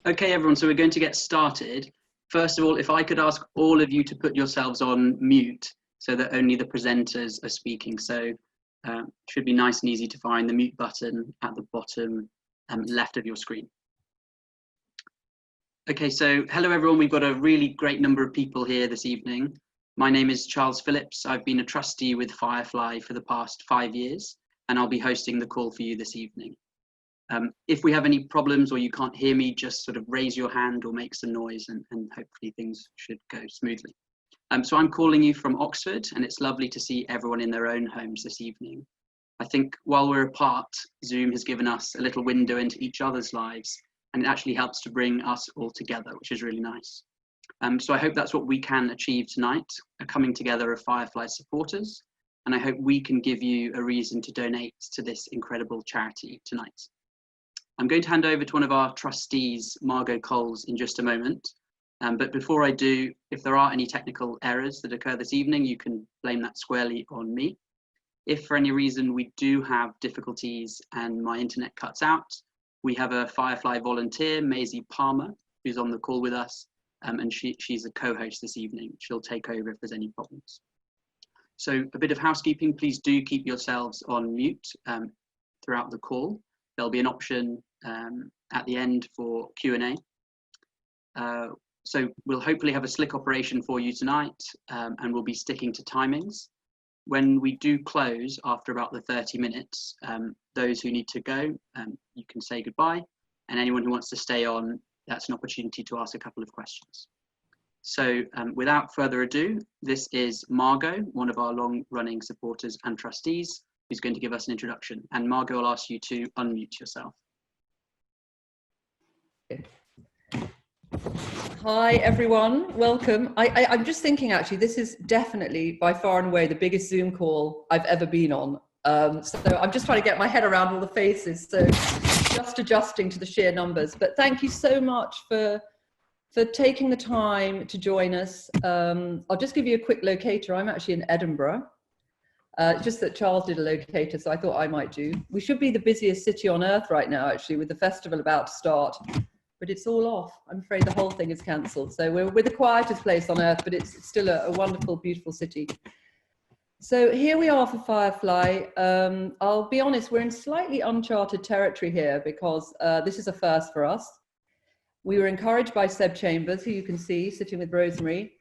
Okay, everyone, so we're going to get started. First of all, if I could ask all of you to put yourselves on mute so that only the presenters are speaking. So it should be nice and easy to find the mute button at the bottom left of your screen. Okay, so hello everyone, we've got a really great number of people here this evening. My name is Charles Phillips. I've been a trustee with Firefly for the past 5 years, and I'll be hosting the call for you this evening. If we have any problems or you can't hear me, just sort of raise your hand or make some noise and hopefully things should go smoothly. So I'm calling you from Oxford, and it's lovely to see everyone in their own homes this evening. I think while we're apart, Zoom has given us a little window into each other's lives, and it actually helps to bring us all together, which is really nice. So I hope that's what we can achieve tonight, a coming together of Firefly supporters, and I hope we can give you a reason to donate to this incredible charity tonight. I'm going to hand over to one of our trustees, Margot Coles, in just a moment. But before I do, if there are any technical errors that occur this evening, you can blame that squarely on me. If for any reason we do have difficulties and my internet cuts out, we have a Firefly volunteer, Maisie Palmer, who's on the call with us, and she's a co-host this evening. She'll take over if there's any problems. So a bit of housekeeping, please do keep yourselves on mute throughout the call. There'll be an option at the end for Q&A. So we'll hopefully have a slick operation for you tonight, and we'll be sticking to timings. When we do close after about the 30 minutes, those who need to go, you can say goodbye. And anyone who wants to stay on, that's an opportunity to ask a couple of questions. So without further ado, this is Margot, one of our long-running supporters and trustees, who's going to give us an introduction. And Margot, I'll ask you to unmute yourself. Hi everyone, welcome. I'm just thinking actually this is definitely by far and away the biggest Zoom call I've ever been on. So I'm just trying to get my head around all the faces, so just adjusting to the sheer numbers. But thank you so much for taking the time to join us. I'll just give you a quick locator. I'm actually in Edinburgh. It's just that Charles did a locator, so I thought I might do. We should be the busiest city on earth right now, actually, with the festival about to start. But it's all off. I'm afraid the whole thing is cancelled. So we're the quietest place on earth, but it's still a wonderful, beautiful city. So here we are for Firefly. I'll be honest, we're in slightly uncharted territory here because this is a first for us. We were encouraged by Seb Chambers, who you can see sitting with Rosemary,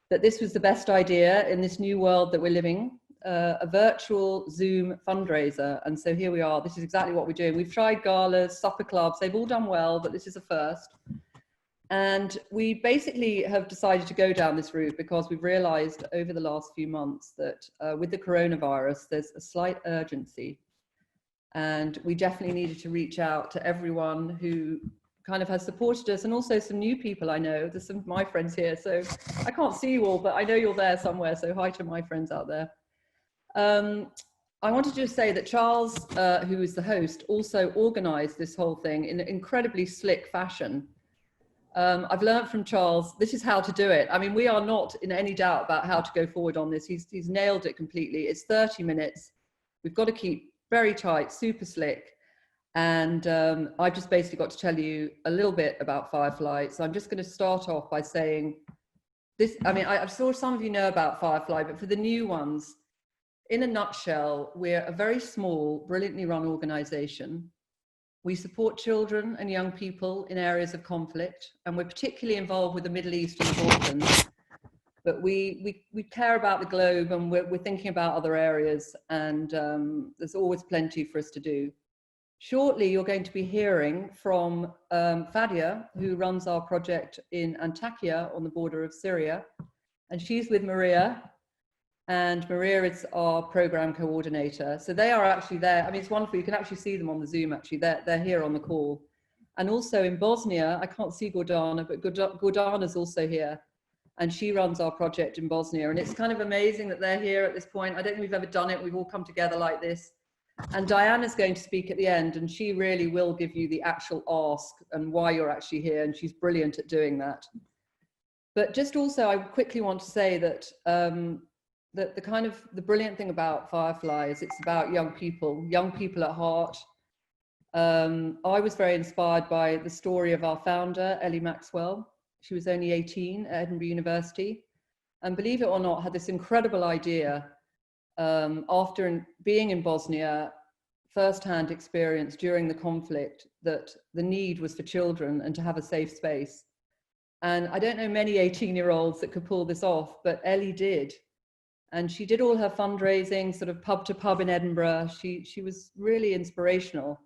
that this was the best idea in this new world that we're living. A virtual Zoom fundraiser, and so here we are. This is exactly what we're doing. We've tried galas, supper clubs, they've all done well, but this is a first. And we basically have decided to go down this route because we've realized over the last few months that with the coronavirus, there's a slight urgency. And we definitely needed to reach out to everyone who kind of has supported us, and also some new people I know. There's some of my friends here, so I can't see you all, but I know you're there somewhere, so hi to my friends out there. I wanted to just say that Charles, who is the host, also organized this whole thing in an incredibly slick fashion. I've learned from Charles, this is how to do it. I mean, we are not in any doubt about how to go forward on this. He's nailed it completely. It's 30 minutes. We've got to keep very tight, super slick. And I've just basically got to tell you a little bit about Firefly. So I'm just going to start off by saying this. I mean, I'm sure some of you know about Firefly, but for the new ones, in a nutshell, we're a very small, brilliantly run organization. We support children and young people in areas of conflict, and we're particularly involved with the Middle East and the Balkans. But we care about the globe, and we're thinking about other areas, and there's always plenty for us to do. Shortly, you're going to be hearing from Fadia, who runs our project in Antakya on the border of Syria, and she's with Maria. And Maria is our program coordinator. So they are actually there. I mean, it's wonderful. You can actually see them on the Zoom, actually. They're here on the call. And also in Bosnia, I can't see Gordana, but Gordana's also here. And she runs our project in Bosnia. And it's kind of amazing that they're here at this point. I don't think we've ever done it. We've all come together like this. And Diana's going to speak at the end, and she really will give you the actual ask and why you're actually here. And she's brilliant at doing that. But just also, I quickly want to say that the brilliant thing about Firefly is it's about young people at heart. I was very inspired by the story of our founder, Ellie Maxwell. She was only 18 at Edinburgh University, and believe it or not, had this incredible idea after being in Bosnia, first-hand experience during the conflict, that the need was for children and to have a safe space. And I don't know many 18-year-olds that could pull this off, but Ellie did. And she did all her fundraising, sort of pub to pub in Edinburgh. She was really inspirational.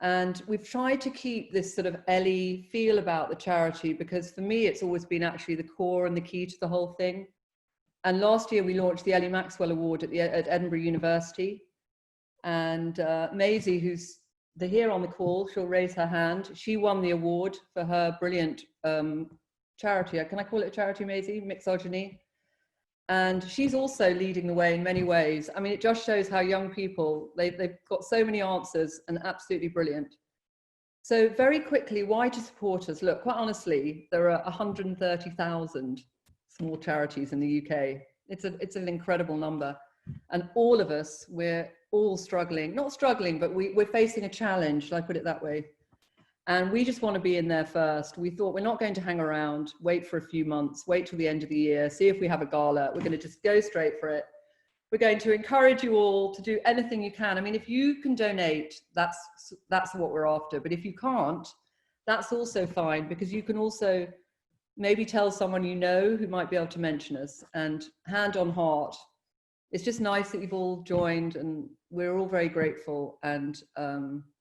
And we've tried to keep this sort of Ellie feel about the charity, because for me, it's always been actually the core and the key to the whole thing. And last year we launched the Ellie Maxwell Award at Edinburgh University. And Maisie, who's here on the call, she'll raise her hand. She won the award for her brilliant charity. Can I call it a charity, Maisie? Mixogyny. And she's also leading the way in many ways. I mean, it just shows how young people, they've got so many answers and absolutely brilliant. So very quickly, why to support us? Look, quite honestly, there are 130,000 small charities in the UK. It's an incredible number. And all of us, we're all struggling, not struggling, but we're facing a challenge, shall I put it that way? And we just want to be in there first. We thought, we're not going to hang around, wait for a few months, wait till the end of the year, see if we have a gala. We're going to just go straight for it. We're going to encourage you all to do anything you can. I mean, if you can donate, that's what we're after. But if you can't, that's also fine, because you can also maybe tell someone you know who might be able to mention us. And hand on heart, it's just nice that you've all joined, and we're all very grateful. And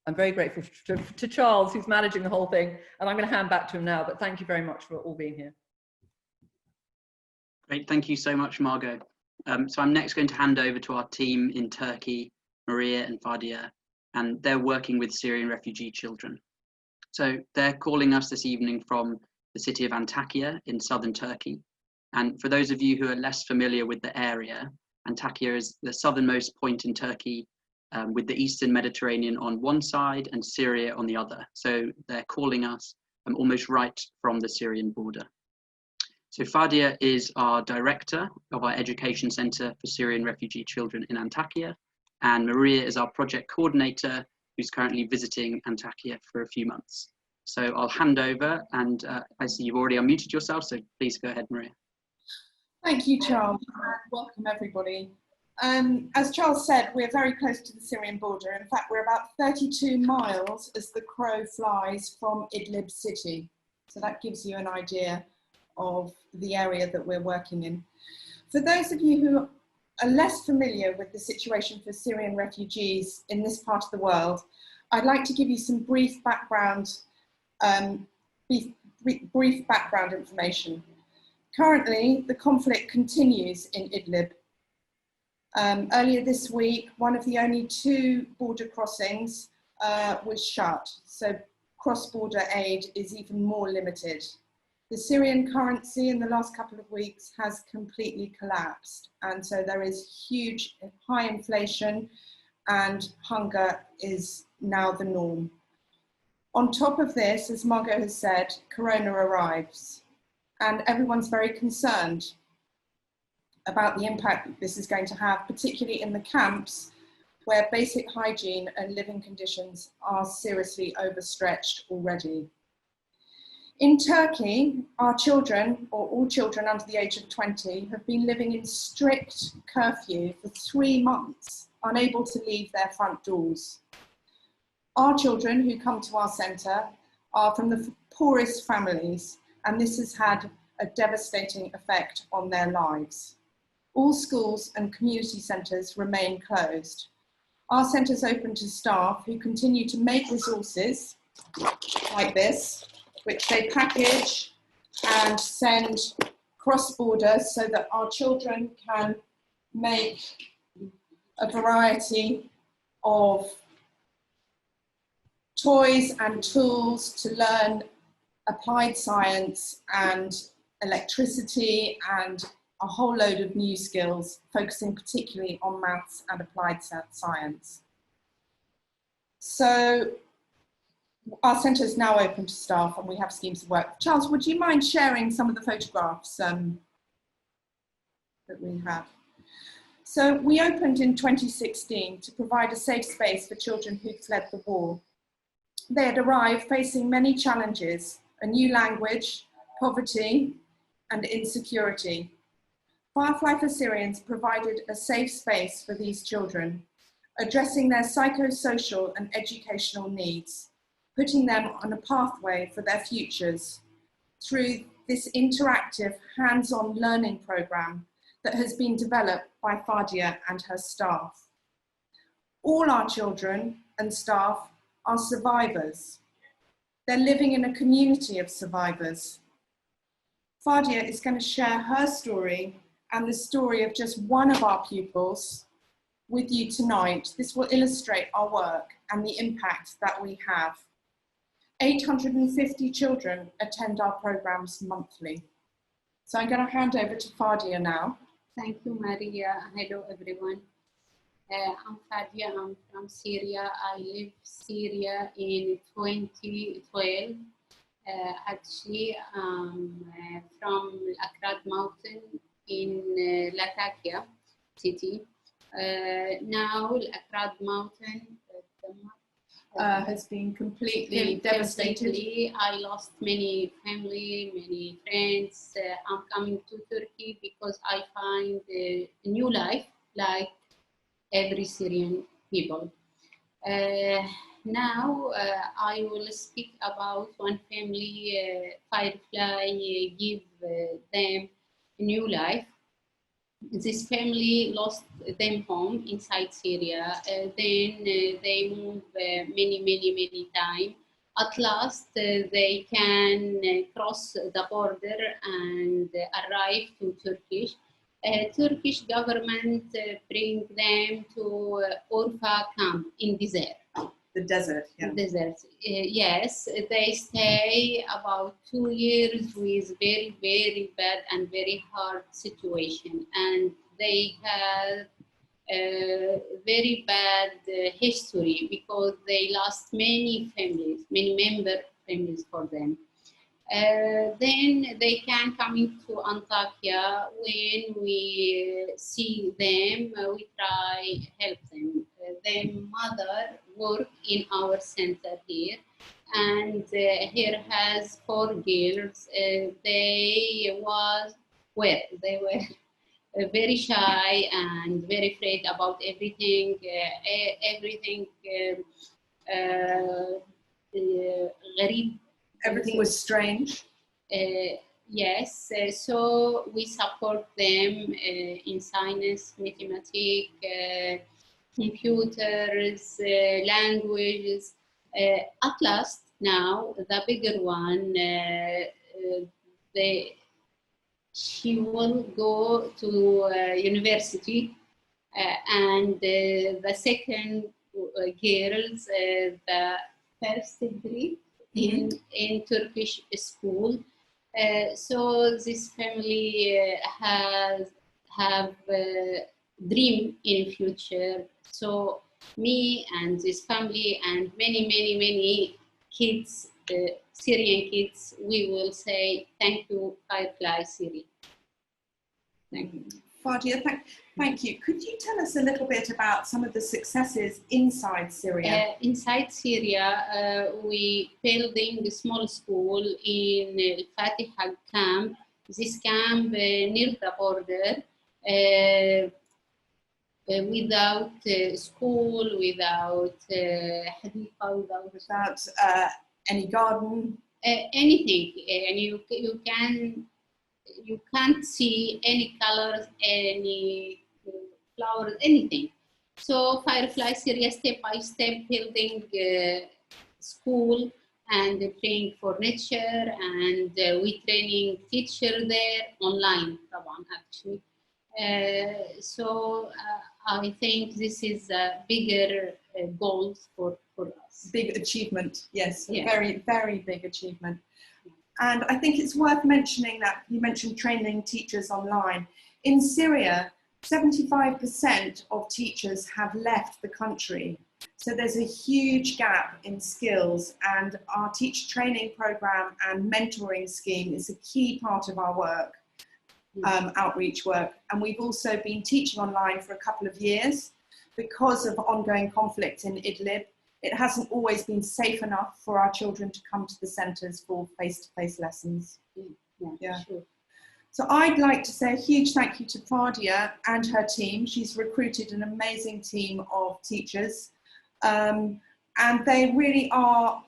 I'm very grateful to Charles, who's managing the whole thing, and I'm going to hand back to him now, but thank you very much for all being here. Great, thank you so much, Margot. So I'm next going to hand over to our team in Turkey, Maria and Fadia, and they're working with Syrian refugee children. So they're calling us this evening from the city of Antakya in southern Turkey. And for those of you who are less familiar with the area, Antakya is the southernmost point in Turkey, with the Eastern Mediterranean on one side and Syria on the other. So they're calling us almost right from the Syrian border. So Fadia is our director of our education center for Syrian refugee children in Antakya, and Maria is our project coordinator who's currently visiting Antakya for a few months. So I'll hand over, and I see you've already unmuted yourself, so please go ahead, Maria. Thank you, Charles, and welcome everybody. As Charles said, we're very close to the Syrian border. In fact, we're about 32 miles as the crow flies from Idlib city. So that gives you an idea of the area that we're working in. For those of you who are less familiar with the situation for Syrian refugees in this part of the world, I'd like to give you some brief background information. Currently, the conflict continues in Idlib. Earlier this week, one of the only 2 border crossings was shut, so cross-border aid is even more limited. The Syrian currency in the last couple of weeks has completely collapsed, and so there is huge, high inflation, and hunger is now the norm. On top of this, as Margot has said, Corona arrives, and everyone's very concerned about the impact that this is going to have, particularly in the camps where basic hygiene and living conditions are seriously overstretched already. In Turkey, our children, or all children under the age of 20, have been living in strict curfew for 3 months, unable to leave their front doors. Our children who come to our centre are from the poorest families, and this has had a devastating effect on their lives. All schools and community centres remain closed. Our centre is open to staff who continue to make resources like this, which they package and send cross-border so that our children can make a variety of toys and tools to learn applied science and electricity and a whole load of new skills, focusing particularly on maths and applied science. So our centre is now open to staff and we have schemes of work. Charles, would you mind sharing some of the photographs that we have? So we opened in 2016 to provide a safe space for children who'd fled the war. They had arrived facing many challenges: a new language, poverty, and insecurity. Firefly for Syrians provided a safe space for these children, addressing their psychosocial and educational needs, putting them on a pathway for their futures through this interactive, hands-on learning program that has been developed by Fadia and her staff. All our children and staff are survivors. They're living in a community of survivors. Fadia is going to share her story and the story of just one of our pupils with you tonight. This will illustrate our work and the impact that we have. 850 children attend our programs monthly. So I'm going to hand over to Fadia now. Thank you, Maria. Hello, everyone. I'm Fadia. I'm from Syria. I left Syria in 2012. Actually, from Akrad Mountain in Latakia city. Now, Akrad Mountain has been completely devastated. I lost many family, many friends. I'm coming to Turkey because I find a new life like every Syrian people. Now I will speak about one family, Firefly give them a new life. This family lost them home inside Syria. Then they move many times. At last, they can cross the border and arrive to Turkish. Turkish government bring them to Urfa camp in desert. The desert, yeah. Desert, yes. They stay about 2 years with very bad and very hard situation, and they have a very bad history because they lost many families, many member families for them. Then they can come into Antakya. When we see them, we try help them. Their mother work in our center here, and here has 4 girls. They were very shy and very afraid about everything. Everything was strange. Yes, so we support them in science, mathematics, computers, languages. At last, now the bigger one, she will go to university, and the second girls, the first degree in Turkish school. So this family have dream in future. So me and this family and many kids, Syrian kids, we will say thank you, Firefly Syria. Thank you. Fadia, thank you. Could you tell us a little bit about some of the successes inside Syria? Inside Syria, we building a small school in Al-Fatiha camp. This camp near the border, without school, without without any garden, anything, and you can't see any colors, any flowers, anything. So Firefly Syria step by step building school and bring furniture, and we training teacher there online, actually. So I think this is a bigger goals for us. Big achievement, yes, yeah. Very big achievement. And I think it's worth mentioning that you mentioned training teachers online. In Syria, 75% of teachers have left the country. So there's a huge gap in skills, and our teacher training program and mentoring scheme is a key part of our work, outreach work. And we've also been teaching online for a couple of years because of ongoing conflict in Idlib. it hasn't always been safe enough for our children to come to the centres for face-to-face lessons. Yeah, sure. So I'd like to say a huge thank you to Fadia and her team. She's recruited an amazing team of teachers, and they really are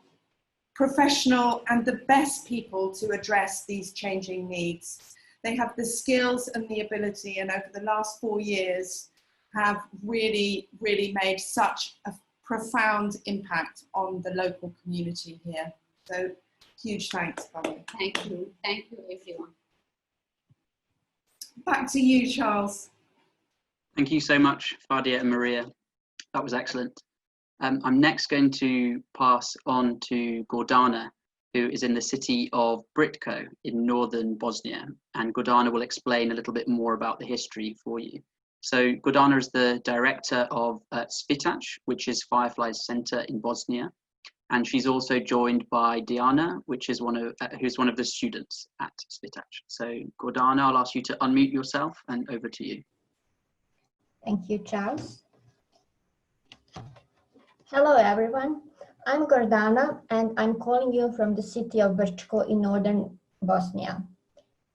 professional and the best people to address these changing needs. They have the skills and the ability, and over the last 4 years have really, really made such a profound impact on the local community here. So huge thanks, Fadia. Thank you everyone. Back to you, Charles. Thank you so much, Fadia and Maria. That was excellent. I'm next going to pass on to Gordana, who is in the city of Britko in northern Bosnia. And Gordana will explain a little bit more about the history for you. So Gordana is the director of Svitac, which is Firefly's center in Bosnia. And she's also joined by Diana, which is who's one of the students at Svitac. So Gordana, I'll ask you to unmute yourself, and over to you. Thank you, Charles. Hello, everyone. I'm Gordana, and I'm calling you from the city of Brčko in northern Bosnia.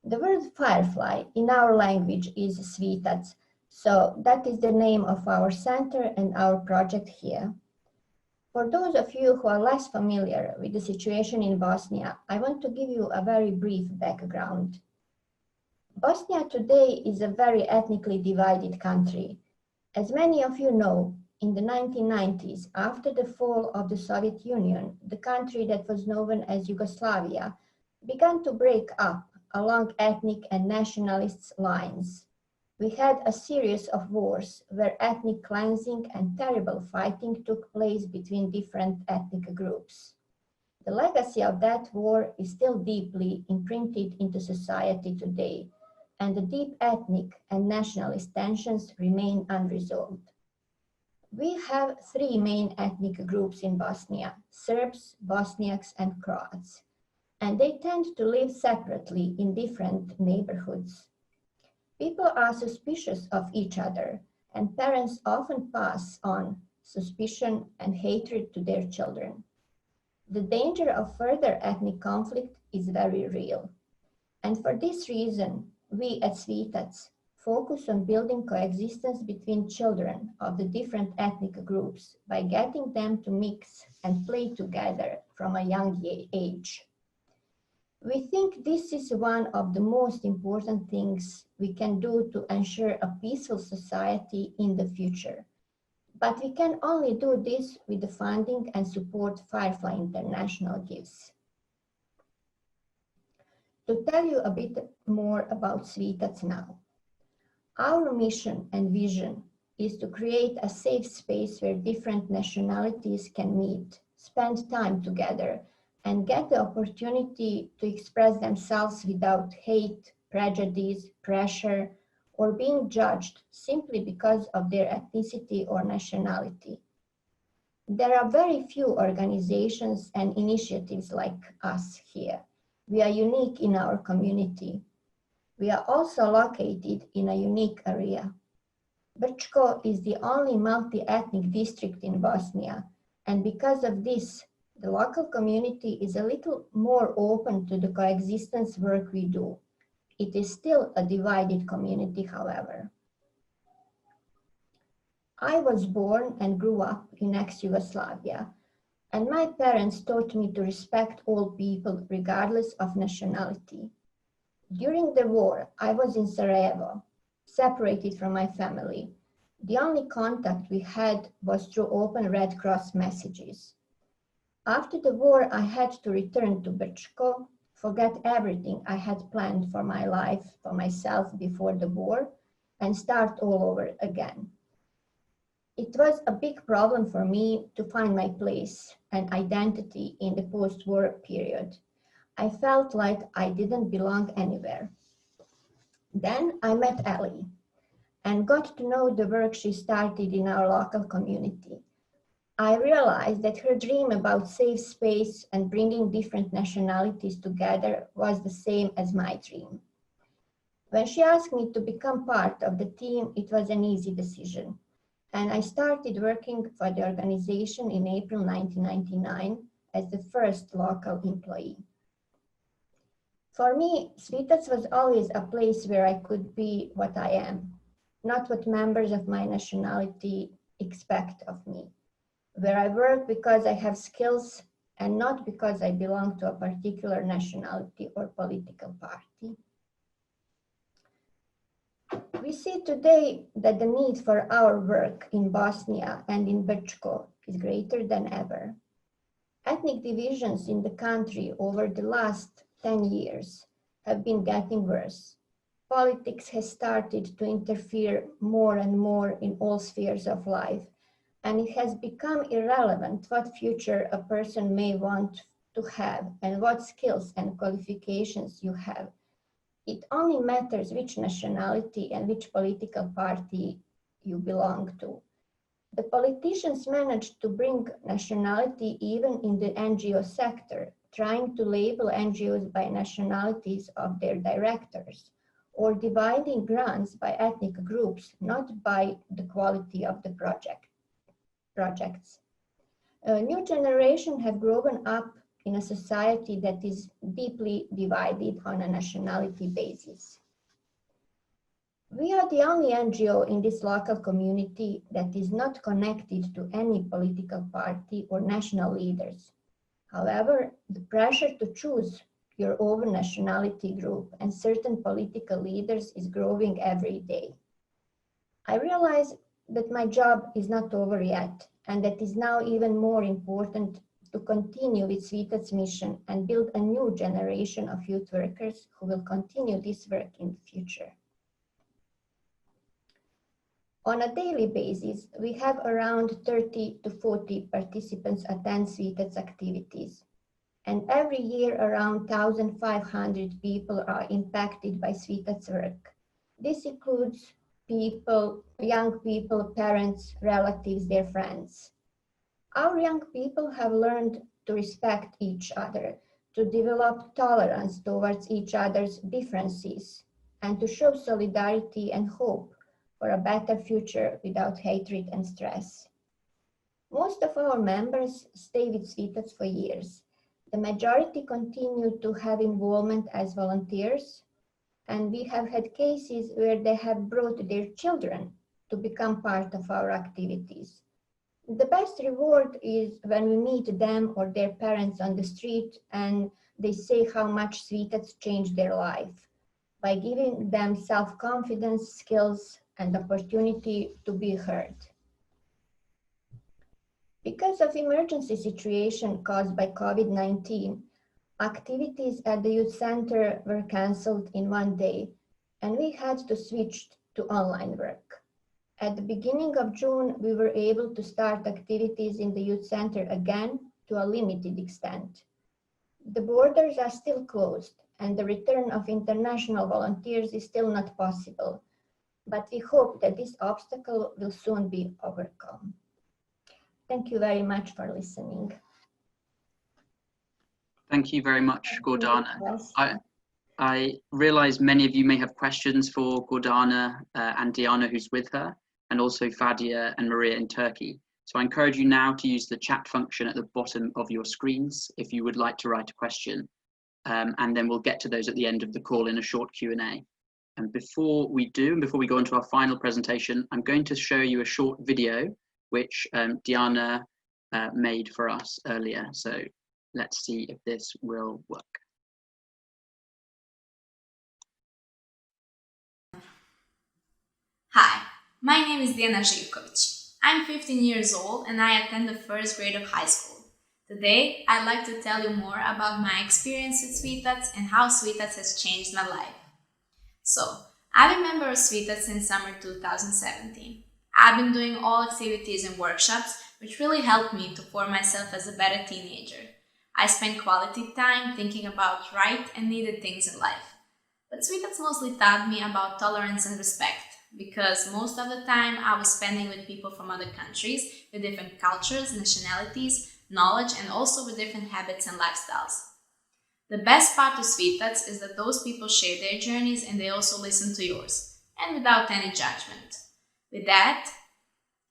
The word firefly in our language is Svitac, so that is the name of our center and our project here. For those of you who are less familiar with the situation in Bosnia, I want to give you a very brief background. Bosnia today is a very ethnically divided country. As many of you know, in the 1990s, after the fall of the Soviet Union, the country that was known as Yugoslavia began to break up along ethnic and nationalist lines. We had a series of wars where ethnic cleansing and terrible fighting took place between different ethnic groups. The legacy of that war is still deeply imprinted into society today, and the deep ethnic and nationalist tensions remain unresolved. We have 3 main ethnic groups in Bosnia: Serbs, Bosniaks, and Croats, and they tend to live separately in different neighborhoods. People are suspicious of each other, and parents often pass on suspicion and hatred to their children. The danger of further ethnic conflict is very real, and for this reason, we at Svitac focus on building coexistence between children of the different ethnic groups by getting them to mix and play together from a young age. We think this is one of the most important things we can do to ensure a peaceful society in the future. But we can only do this with the funding and support Firefly International gives. To tell you a bit more about Svitac now. Our mission and vision is to create a safe space where different nationalities can meet, spend time together, and get the opportunity to express themselves without hate, prejudice, pressure, or being judged simply because of their ethnicity or nationality. There are very few organizations and initiatives like us here. We are unique in our community. We are also located in a unique area. Brčko is the only multi-ethnic district in Bosnia, and because of this, the local community is a little more open to the coexistence work we do. It is still a divided community, however. I was born and grew up in ex-Yugoslavia, and my parents taught me to respect all people regardless of nationality. During the war, I was in Sarajevo, separated from my family. The only contact we had was through open Red Cross messages. After the war, I had to return to Brčko, forget everything I had planned for my life, for myself before the war, and start all over again. It was a big problem for me to find my place and identity in the post-war period. I felt like I didn't belong anywhere. Then I met Ellie and got to know the work she started in our local community. I realized that her dream about safe space and bringing different nationalities together was the same as my dream. When she asked me to become part of the team, it was an easy decision. and I started working for the organization in April 1999 as the first local employee. For me, Svitac was always a place where I could be what I am, not what members of my nationality expect of me, where I work because I have skills and not because I belong to a particular nationality or political party. We see today that the need for our work in Bosnia and in Brčko is greater than ever. Ethnic divisions in the country over the last 10 years have been getting worse. Politics has started to interfere more and more in all spheres of life, and it has become irrelevant what future a person may want to have and what skills and qualifications you have. It only matters which nationality and which political party you belong to. The politicians managed to bring nationality even in the NGO sector, trying to label NGOs by nationalities of their directors, or dividing grants by ethnic groups, not by the quality of the projects. A new generation have grown up in a society that is deeply divided on a nationality basis. We are the only NGO in this local community that is not connected to any political party or national leaders. However, the pressure to choose your own nationality group and certain political leaders is growing every day. I realize that my job is not over yet, and that is now even more important to continue with Svitac's mission and build a new generation of youth workers who will continue this work in the future. On a daily basis, we have around 30 to 40 participants attend Svitac's activities. And every year, around 1,500 people are impacted by Svitac's work. This includes people, young people, parents, relatives, their friends. Our young people have learned to respect each other, to develop tolerance towards each other's differences, and to show solidarity and hope for a better future without hatred and stress. Most of our members stay with Svitac for years. The majority continue to have involvement as volunteers, and we have had cases where they have brought their children to become part of our activities. The best reward is when we meet them or their parents on the street and they say how much Svitac changed their life by giving them self-confidence, skills, and opportunity to be heard. Because of emergency situation caused by COVID-19, activities at the youth center were cancelled in one day, and we had to switch to online work. At the beginning of June, we were able to start activities in the youth center again to a limited extent. The borders are still closed, and the return of international volunteers is still not possible, but we hope that this obstacle will soon be overcome. Thank you very much for listening. Thank you very much, Gordana. I realize many of you may have questions for Gordana and Diana, who's with her, and also Fadia and Maria in Turkey. So I encourage you now to use the chat function at the bottom of your screens if you would like to write a question. And then we'll get to those at the end of the call in a short Q&A. And before we go into our final presentation, I'm going to show you a short video which Diana made for us earlier. So let's see if this will work. Hi, my name is Diana Živković. I'm 15 years old and I attend the first grade of high school. Today, I'd like to tell you more about my experience with Svitac and how Svitac has changed my life. So, I've been a member of Svitac since summer 2017. I've been doing all activities and workshops which really helped me to form myself as a better teenager. I spent quality time thinking about right and needed things in life. But Svitac mostly taught me about tolerance and respect, because most of the time I was spending with people from other countries with different cultures, nationalities, knowledge, and also with different habits and lifestyles. The best part of Svitac is that those people share their journeys and they also listen to yours, and without any judgment. With that,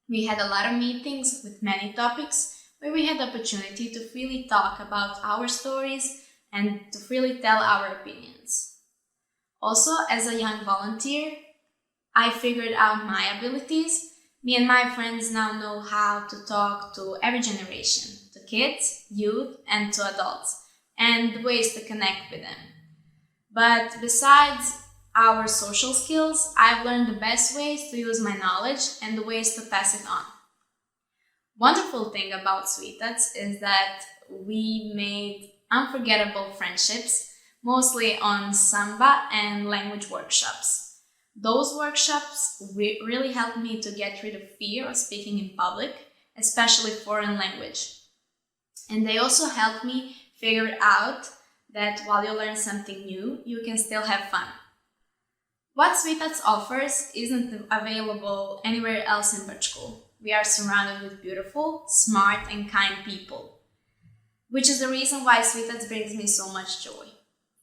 We had a lot of meetings with many topics where we had the opportunity to freely talk about our stories and to freely tell our opinions. Also, as a young volunteer, I figured out my abilities. Me and my friends now know how to talk to every generation, to kids, youth, and to adults, and ways to connect with them. But besides our social skills, I've learned the best ways to use my knowledge and the ways to pass it on. Wonderful thing about Sweetuts is that we made unforgettable friendships, mostly on Samba and language workshops. Those workshops really helped me to get rid of fear of speaking in public, especially foreign language. And they also helped me figure out that while you learn something new, you can still have fun. What Sweetuts offers isn't available anywhere else in Portugal. We are surrounded with beautiful, smart, and kind people, which is the reason why Sweetuts brings me so much joy.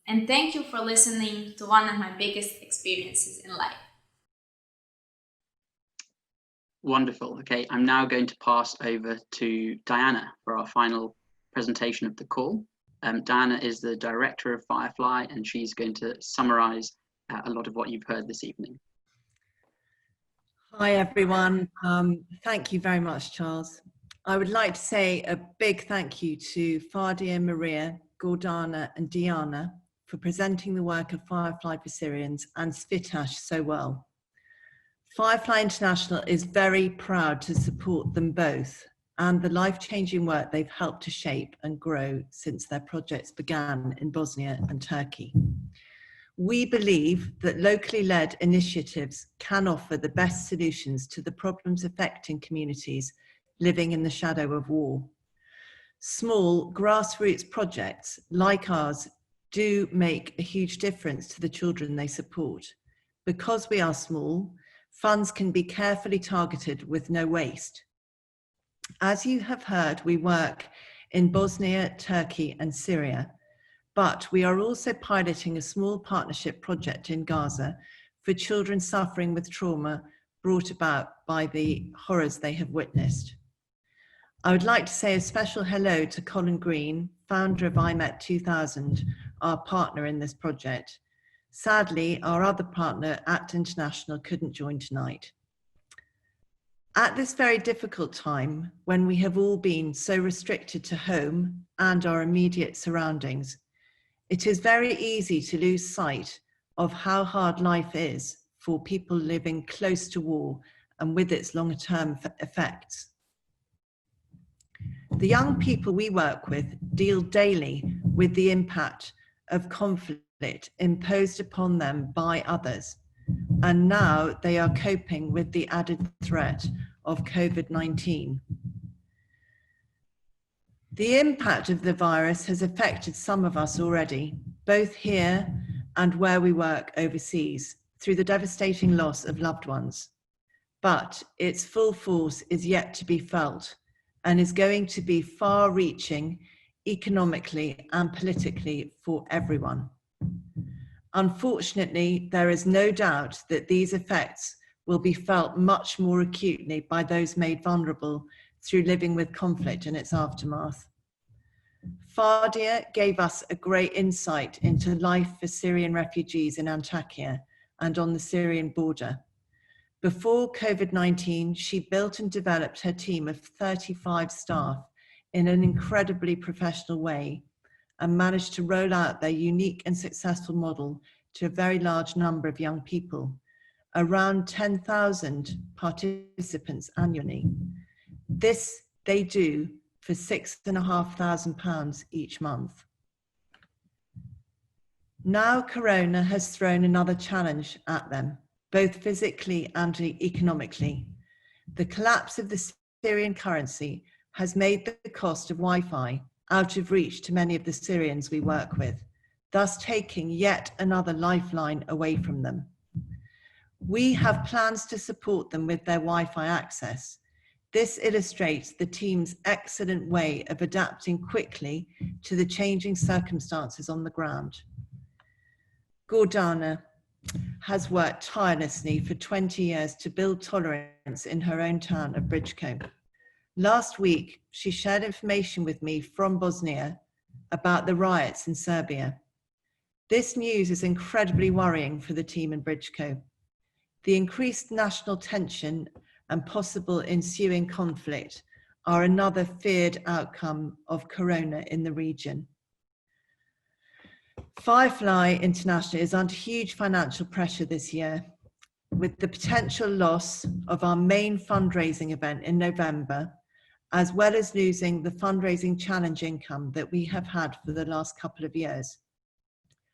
And thank you for listening to one of my biggest experiences in life. Wonderful. Okay, I'm now going to pass over to Diana for our final presentation of the call. Diana is the director of Firefly, and she's going to summarize a lot of what you've heard this evening. Hi, everyone. Thank you very much, Charles. I would like to say a big thank you to Fadia, Maria, Gordana, and Diana for presenting the work of Firefly for Syrians and Svítaš so well. Firefly International is very proud to support them both and the life-changing work they've helped to shape and grow since their projects began in Bosnia and Turkey. We believe that locally led initiatives can offer the best solutions to the problems affecting communities living in the shadow of war. Small grassroots projects like ours do make a huge difference to the children they support. Because we are small, funds can be carefully targeted with no waste. As you have heard, we work in Bosnia, Turkey, and Syria, but we are also piloting a small partnership project in Gaza for children suffering with trauma brought about by the horrors they have witnessed. I would like to say a special hello to Colin Green, founder of IMET 2000, our partner in this project. Sadly, our other partner, ACT International, couldn't join tonight. At this very difficult time, when we have all been so restricted to home and our immediate surroundings, it is very easy to lose sight of how hard life is for people living close to war and with its longer-term effects. The young people we work with deal daily with the impact of conflict imposed upon them by others, and now they are coping with the added threat of COVID-19. The impact of the virus has affected some of us already, both here and where we work overseas, through the devastating loss of loved ones. But its full force is yet to be felt and is going to be far-reaching economically and politically for everyone. Unfortunately, there is no doubt that these effects will be felt much more acutely by those made vulnerable through living with conflict and its aftermath. Fadia gave us a great insight into life for Syrian refugees in Antakya and on the Syrian border. Before COVID-19, she built and developed her team of 35 staff in an incredibly professional way and managed to roll out their unique and successful model to a very large number of young people, around 10,000 participants annually. This they do for £6,500 each month. Now Corona has thrown another challenge at them, both physically and economically. The collapse of the Syrian currency has made the cost of Wi-Fi out of reach to many of the Syrians we work with, thus taking yet another lifeline away from them. We have plans to support them with their Wi-Fi access. This illustrates the team's excellent way of adapting quickly to the changing circumstances on the ground. Gordana, has worked tirelessly for 20 years to build tolerance in her own town of Bridgeco. Last week, she shared information with me from Bosnia about the riots in Serbia. This news is incredibly worrying for the team in Bridgeco. The increased national tension and possible ensuing conflict are another feared outcome of Corona in the region. Firefly International is under huge financial pressure this year, with the potential loss of our main fundraising event in November, as well as losing the fundraising challenge income that we have had for the last couple of years.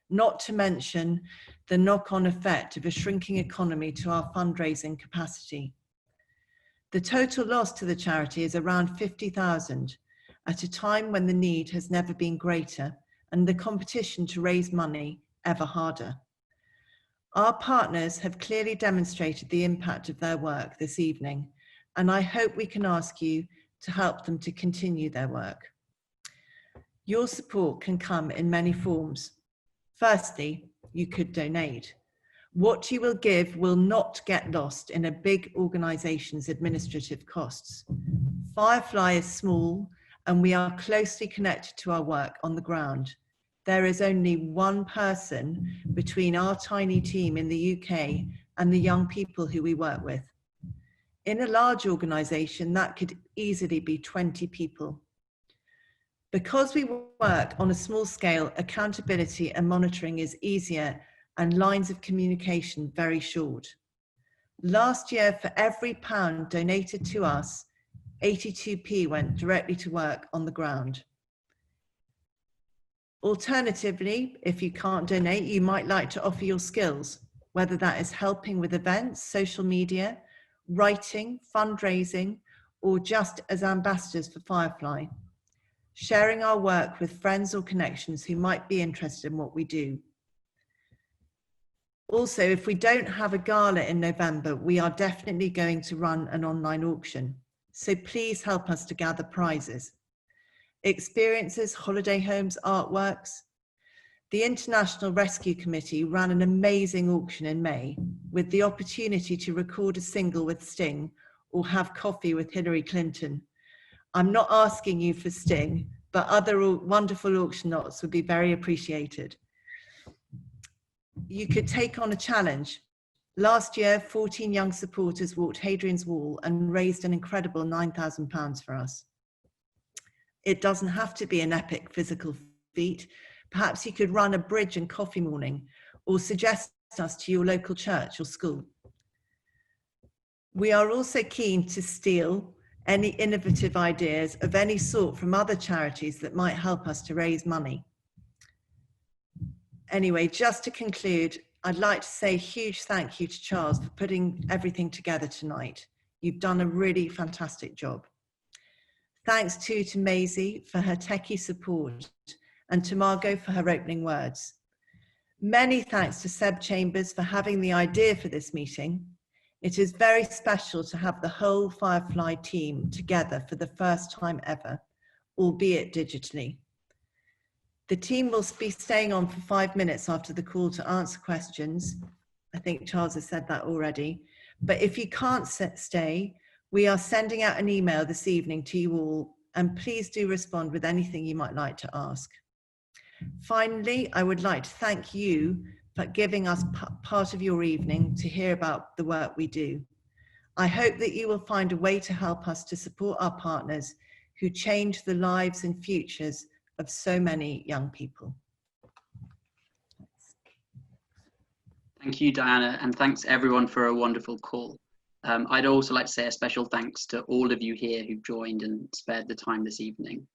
Not to mention the knock-on effect of a shrinking economy to our fundraising capacity. The total loss to the charity is around 50,000 at a time when the need has never been greater and the competition to raise money ever harder. Our partners have clearly demonstrated the impact of their work this evening, and I hope we can ask you to help them to continue their work. Your support can come in many forms. Firstly, you could donate. What you will give will not get lost in a big organisation's administrative costs. Firefly is small and we are closely connected to our work on the ground. There is only one person between our tiny team in the UK and the young people who we work with. In a large organisation, that could easily be 20 people. Because we work on a small scale, accountability and monitoring is easier and lines of communication very short. Last year, for every £1 donated to us, 82p went directly to work on the ground. Alternatively, if you can't donate, you might like to offer your skills, whether that is helping with events, social media, writing, fundraising, or just as ambassadors for Firefly, sharing our work with friends or connections who might be interested in what we do. Also, if we don't have a gala in November, we are definitely going to run an online auction. So please help us to gather prizes. Experiences, holiday homes, artworks. The International Rescue Committee ran an amazing auction in May with the opportunity to record a single with Sting or have coffee with Hillary Clinton. I'm not asking you for Sting, but other wonderful auction lots would be very appreciated. You could take on a challenge. Last year, 14 young supporters walked Hadrian's Wall and raised an incredible £9,000 for us. It doesn't have to be an epic physical feat. Perhaps you could run a bridge and coffee morning or suggest us to your local church or school. We are also keen to steal any innovative ideas of any sort from other charities that might help us to raise money. Anyway, just to conclude, I'd like to say a huge thank you to Charles for putting everything together tonight. You've done a really fantastic job. Thanks too to Maisie for her techie support and to Margot for her opening words. Many thanks to Seb Chambers for having the idea for this meeting. It is very special to have the whole Firefly team together for the first time ever, albeit digitally. The team will be staying on for 5 minutes after the call to answer questions. I think Charles has said that already. But if you can't stay, we are sending out an email this evening to you all, and please do respond with anything you might like to ask. Finally, I would like to thank you for giving us part of your evening to hear about the work we do. I hope that you will find a way to help us to support our partners who change the lives and futures of so many young people. Thank you, Diana, and thanks everyone for a wonderful call. I'd also like to say a special thanks to all of you here who've joined and spared the time this evening.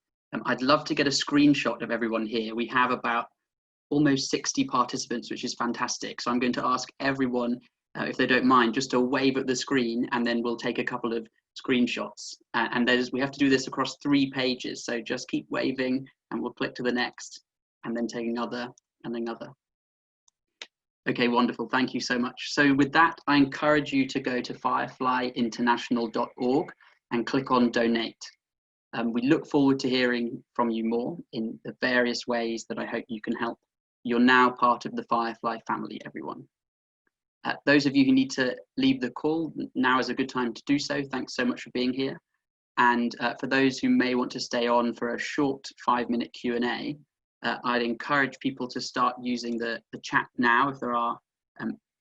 I'd love to get a screenshot of everyone here. We have about almost 60 participants, which is fantastic. So I'm going to ask everyone, if they don't mind, just to wave at the screen, and then we'll take a couple of screenshots. And we have to do this across 3 pages. So just keep waving and we'll click to the next and then take another and another. Okay, wonderful. Thank you so much. So with that, I encourage you to go to fireflyinternational.org and click on donate. We look forward to hearing from you more in the various ways that I hope you can help. You're now part of the Firefly family, everyone. Those of you who need to leave the call, now is a good time to do so. Thanks so much for being here. And for those who may want to stay on for a short 5-minute Q&A, I'd encourage people to start using the chat now if there are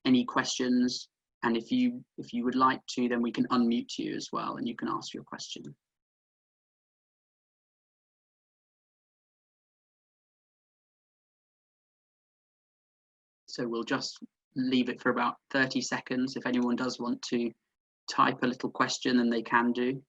any questions. And if you would like to, then we can unmute you as well and you can ask your question. So we'll just leave it for about 30 seconds. If anyone does want to type a little question, then they can do.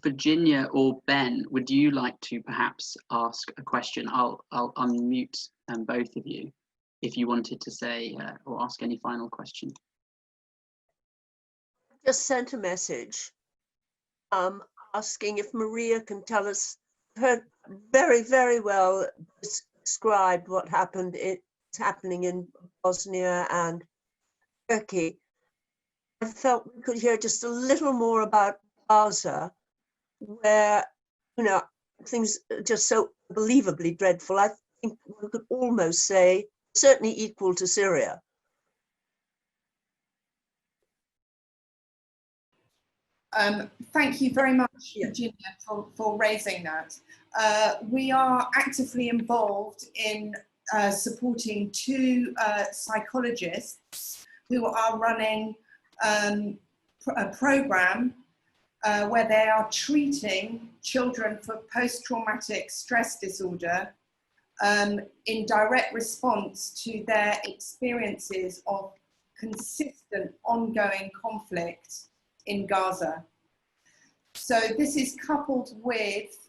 Virginia or Ben, would you like to perhaps ask a question? I'll unmute both of you if you wanted to say or ask any final question. Just sent a message asking if Maria can tell us, her very, very well described what happened. It's happening in Bosnia and Turkey. I felt we could hear just a little more about Gaza, where, you know, things are just so unbelievably dreadful. I think we could almost say certainly equal to Syria. Thank you very much, Virginia, for raising that. We are actively involved in supporting 2 psychologists who are running a program where they are treating children for post-traumatic stress disorder in direct response to their experiences of consistent ongoing conflict in Gaza. So this is coupled with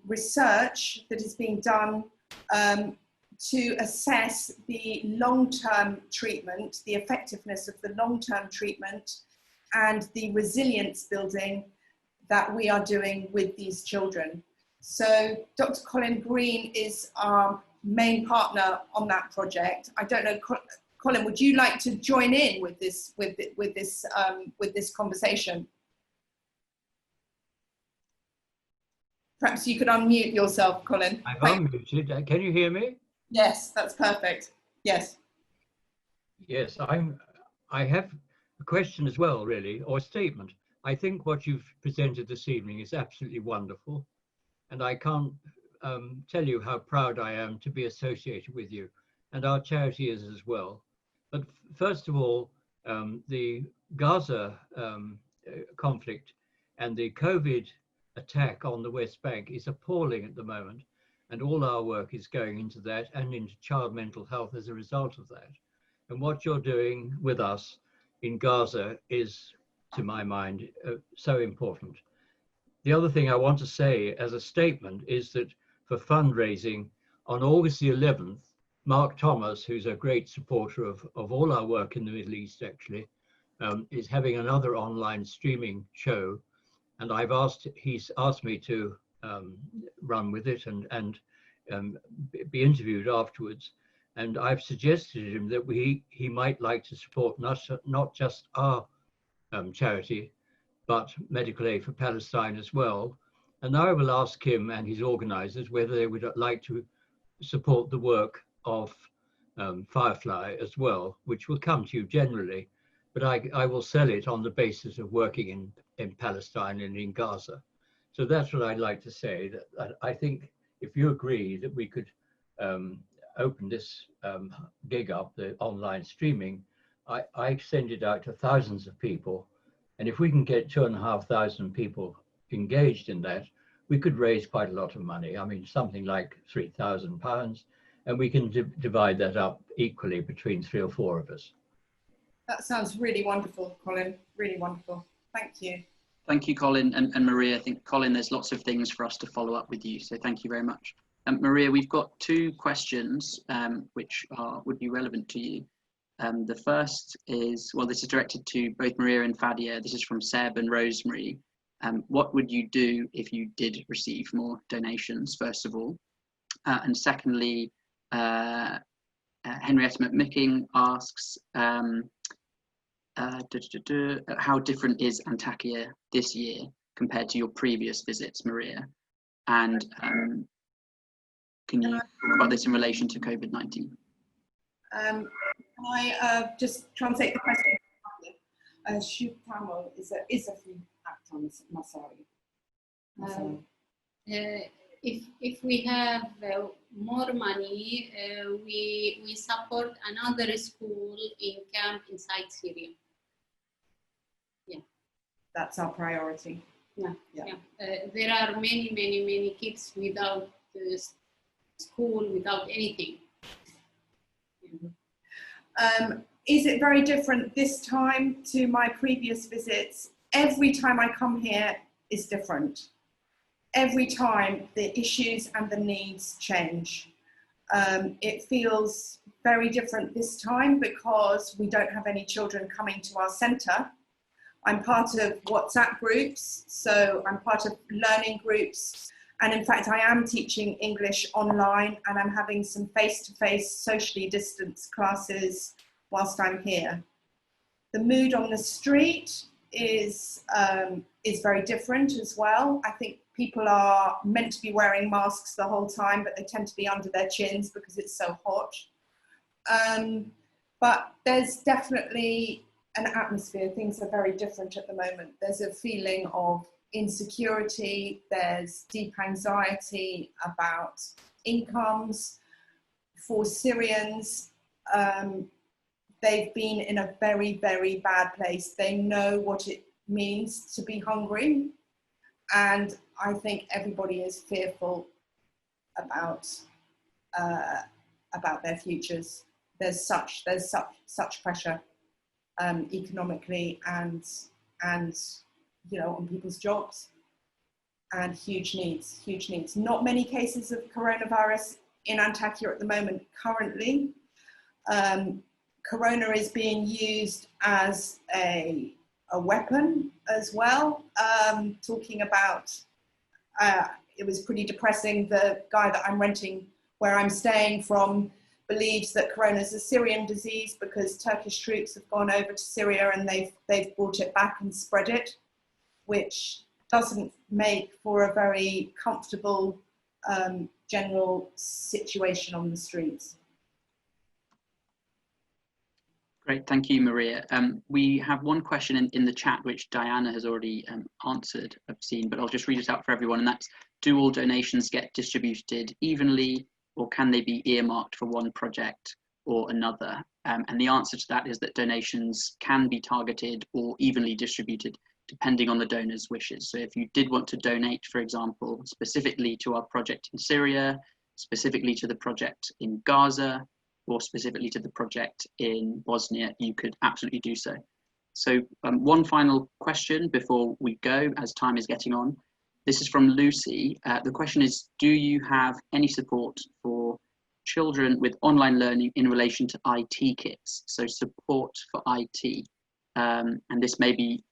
research that is being done to assess the long-term treatment, the effectiveness of the long-term treatment and the resilience building that we are doing with these children. So Dr. Colin Green is our main partner on that project. I don't know, Colin, would you like to join in with this conversation? Perhaps you could unmute yourself, Colin. I've unmuted. Can you hear me? Yes, that's perfect. Yes. Yes, I have a question as well, really, or a statement. I think what you've presented this evening is absolutely wonderful, and I can't tell you how proud I am to be associated with you, and our charity is as well. But first of all, the Gaza conflict and the COVID attack on the West Bank is appalling at the moment, and all our work is going into that and into child mental health as a result of that. And what you're doing with us in Gaza is, to my mind, so important. The other thing I want to say as a statement is that for fundraising, on August the 11th, Mark Thomas, who's a great supporter of all our work in the Middle East, actually, is having another online streaming show. And he's asked me to run with it and be interviewed afterwards. And I've suggested to him that he might like to support not just our charity, but Medical Aid for Palestine as well. And now I will ask him and his organizers whether they would like to support the work of Firefly as well, which will come to you generally, but I will sell it on the basis of working in Palestine and in Gaza. So that's what I'd like to say, that I think if you agree that we could open this gig up, the online streaming, I send it out to thousands of people. And if we can get 2,500 people engaged in that, we could raise quite a lot of money. I mean, something like £3,000, and we can divide that up equally between 3 or 4 of us. That sounds really wonderful, Colin, really wonderful. Thank you. Thank you, Colin and Maria. I think, Colin, there's lots of things for us to follow up with you, so thank you very much. Maria, we've got 2 questions which would be relevant to you. The first is, well, this is directed to both Maria and Fadia. This is from Seb and Rosemary. What would you do if you did receive more donations, first of all? And secondly, Henrietta McMicking asks, how different is Antakya this year compared to your previous visits, Maria? And can you talk about this in relation to COVID-19? Can I just translate the question? Shubhamo is a free act on Masari. If we have more money, we support another school in camp inside Syria. Yeah, that's our priority. Yeah. There are many kids without school, without anything. Is it very different this time to my previous visits? Every time I come here is different. Every time the issues and the needs change. It feels very different this time because we don't have any children coming to our centre. I'm part of WhatsApp groups, so I'm part of learning groups. And in fact, I am teaching English online and I'm having some face-to-face socially distanced classes whilst I'm here. The mood on the street is very different as well. I think people are meant to be wearing masks the whole time, but they tend to be under their chins because it's so hot. But there's definitely an atmosphere. Things are very different at the moment. There's a feeling of insecurity. There's deep anxiety about incomes for Syrians. They've been in a very, very bad place. They know what it means to be hungry. And I think everybody is fearful about their futures. There's such pressure economically and on people's jobs, and huge needs. Not many cases of coronavirus in Antakya at the moment currently. Corona is being used as a weapon as well. Talking about, it was pretty depressing. The guy that I'm renting where I'm staying from believes that corona is a Syrian disease because Turkish troops have gone over to Syria and they've brought it back and spread it, which doesn't make for a very comfortable general situation on the streets. Great, thank you, Maria. We have one question in the chat which Diana has already answered, I've seen, but I'll just read it out for everyone, and that's, do all donations get distributed evenly, or can they be earmarked for one project or another? And the answer to that is that donations can be targeted or evenly distributed depending on the donor's wishes. So if you did want to donate, for example, specifically to our project in Syria, specifically to the project in Gaza, or specifically to the project in Bosnia, you could absolutely do so. So one final question before we go, as time is getting on. This is from Lucy. The question is, do you have any support for children with online learning in relation to IT kits? So support for IT. And this may be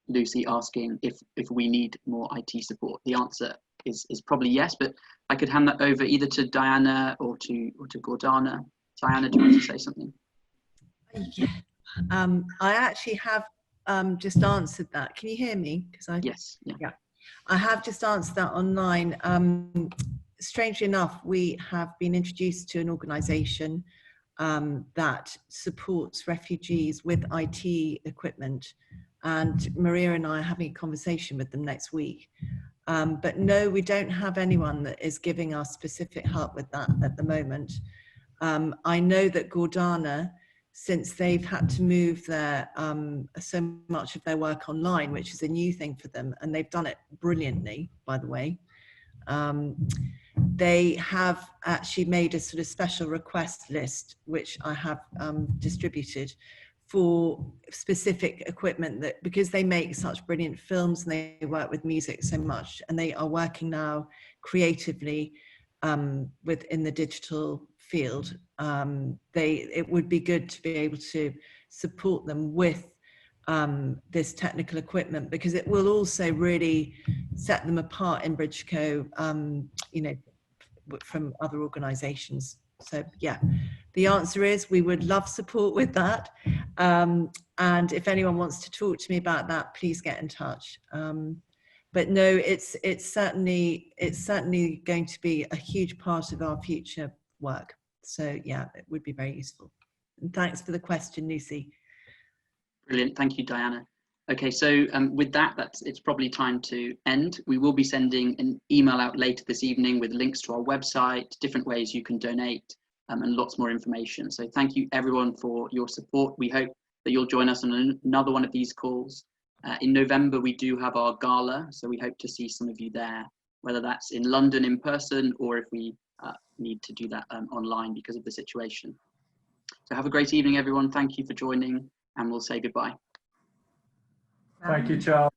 Lucy asking if we need more IT support. The answer is probably yes, but I could hand that over either to Diana or to Gordana. Diana, do you want to say something? Yeah. I actually have just answered that. Can you hear me? Yes. Yeah. I have just answered that online. Strangely enough, we have been introduced to an organisation that supports refugees with IT equipment, and Maria and I are having a conversation with them next week. But no, we don't have anyone that is giving us specific help with that at the moment. I know that Gordana, since they've had to move their so much of their work online, which is a new thing for them, and they've done it brilliantly, by the way. They have actually made a sort of special request list, which I have distributed for specific equipment, that because they make such brilliant films and they work with music so much, and they are working now creatively within the digital field. It would be good to be able to support them with this technical equipment, because it will also really set them apart in Bridgeco, you know, from other organisations. So yeah, the answer is we would love support with that. And if anyone wants to talk to me about that, please get in touch. But no, it's certainly going to be a huge part of our future work. So yeah, it would be very useful. And thanks for the question, Lucy. Brilliant, thank you, Diana. Okay, so with that, it's probably time to end. We will be sending an email out later this evening with links to our website, different ways you can donate, and lots more information. So thank you everyone for your support. We hope that you'll join us on another one of these calls. In November, we do have our gala, so we hope to see some of you there, whether that's in London in person or if we need to do that online because of the situation. So have a great evening, everyone. Thank you for joining, and we'll say goodbye. Thank you, Charles.